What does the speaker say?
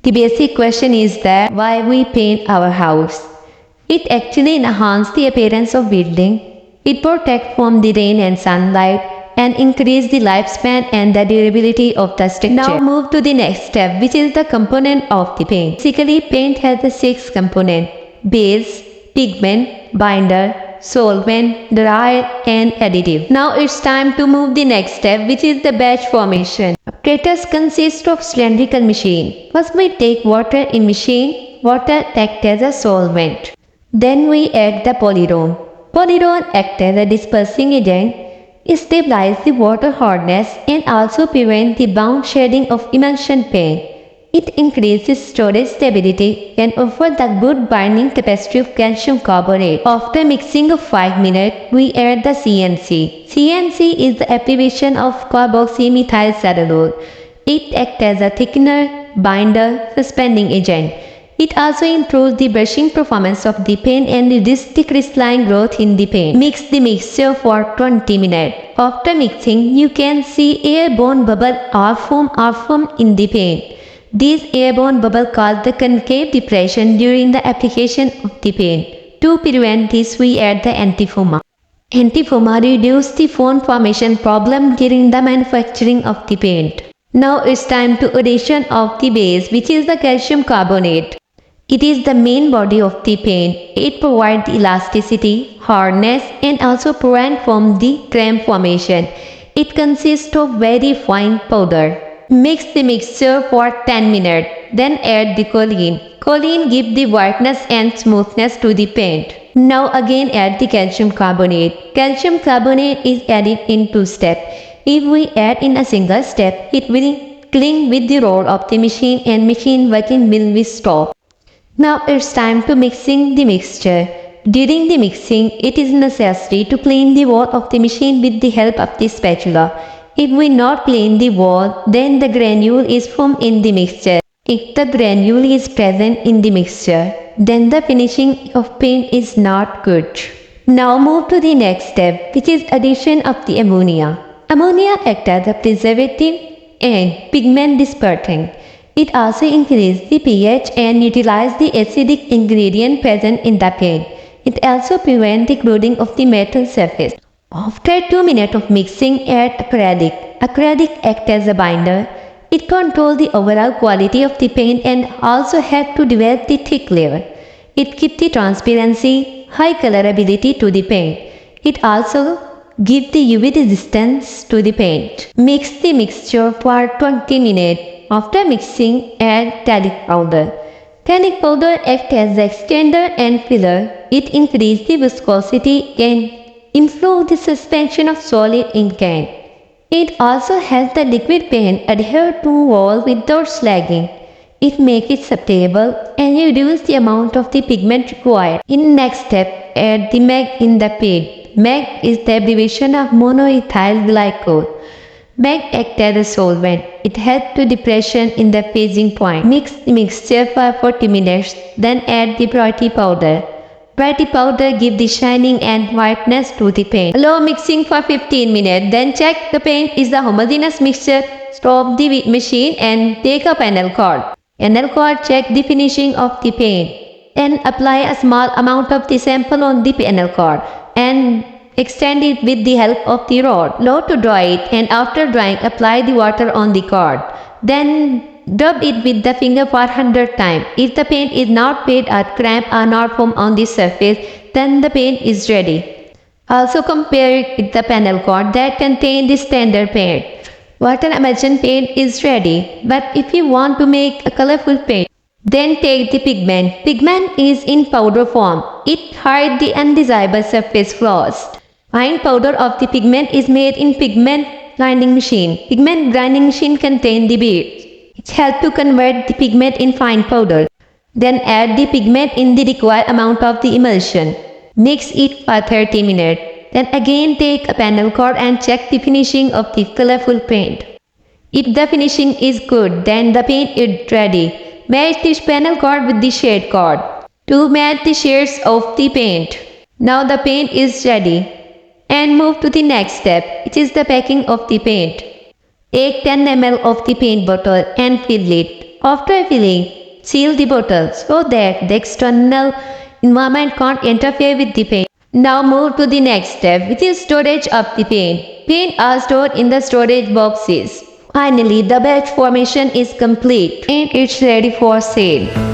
The basic question is that why we paint our house. It actually enhances the appearance of building. It protects from the rain and sunlight and increase the lifespan and the durability of the structure. Now move to the next step, which is the component of the paint. Basically, paint has the 6 components: base, pigment, binder, solvent, dry, and additive. Now it's time to move the next step, which is the batch formation. Apparatus consists of cylindrical machine. First we take water in machine. Water acts as a solvent. Then we add the Polyron. Polyron acts as a dispersing agent. It stabilizes the water hardness and also prevents the bound shedding of emulsion paint. It increases storage stability and offers the good binding capacity of calcium carbonate. After mixing of 5 minutes, we add the CNC. CNC is the abbreviation of carboxymethyl cellulose. It acts as a thickener, binder, suspending agent. It also improves the brushing performance of the paint and reduces the crystalline growth in the paint. Mix the mixture for 20 minutes. After mixing, you can see airborne bubble or foam in the paint. These airborne bubbles cause the concave depression during the application of the paint. To prevent this, we add the antifoam. Antifoam reduces the foam formation problem during the manufacturing of the paint. Now it's time to addition of the base, which is the calcium carbonate. It is the main body of the paint. It provides elasticity, hardness, and also prevents from the cramp formation. It consists of very fine powder. Mix the mixture for 10 minutes. Then add the choline. Choline gives the whiteness and smoothness to the paint. Now again add the calcium carbonate. Calcium carbonate is added in 2 steps. If we add in a single step, it will cling with the rod of the machine and machine working will be stopped. Now it's time to mixing the mixture. During the mixing, it is necessary to clean the wall of the machine with the help of the spatula. If we not clean the wall, then the granule is formed in the mixture. If the granule is present in the mixture, then the finishing of paint is not good. Now move to the next step, which is addition of the ammonia. Ammonia acts as a preservative and pigment dispersant. It also increases the pH and neutralizes the acidic ingredient present in the paint. It also prevents the corroding of the metal surface. After 2 minutes of mixing, add acrylic. Acrylic acts as a binder. It controls the overall quality of the paint and also helps to develop the thick layer. It gives the transparency, high colorability to the paint. It also gives the UV resistance to the paint. Mix the mixture for 20 minutes. After mixing, add talc powder. Talc powder acts as the extender and filler. It increases the viscosity and improves the suspension of solid ink. It also helps the liquid paint adhere to wall without slagging. It makes it stable and reduces the amount of the pigment required. In next step, add the MAG in the paint. MAG is the abbreviation of monoethyl glycol. MAG acts as a solvent. It helps to depression in the paging point. Mix the mixture for 40 minutes, then add the Purity powder. Purity powder gives the shining and whiteness to the paint. Allow mixing for 15 minutes, then check the paint is the homogeneous mixture. Stop the machine and take a panel cord. Panel cord check the finishing of the paint. Then apply a small amount of the sample on the panel cord and extend it with the help of the rod. Allow to dry it and after drying apply the water on the cord. Then rub it with the finger for 100 times. If the paint is not fade or cramp or not formed on the surface, then the paint is ready. Also compare it with the panel cord that contains the standard paint. Water emulsion paint is ready, but if you want to make a colorful paint, then take the pigment. Pigment is in powder form. It hides the undesirable surface flaws. Fine powder of the pigment is made in pigment grinding machine. Pigment grinding machine contains the beads. It helps to convert the pigment in fine powder. Then add the pigment in the required amount of the emulsion. Mix it for 30 minutes. Then again take a panel cord and check the finishing of the colorful paint. If the finishing is good, then the paint is ready. Match this panel cord with the shade cord to match the shades of the paint. Now the paint is ready. And move to the next step, which is the packing of the paint. Take 10 ml of the paint bottle and fill it. After filling, seal the bottle so that the external environment can't interfere with the paint. Now move to the next step, which is storage of the paint. Paint are stored in the storage boxes. Finally, the batch formation is complete and it's ready for sale.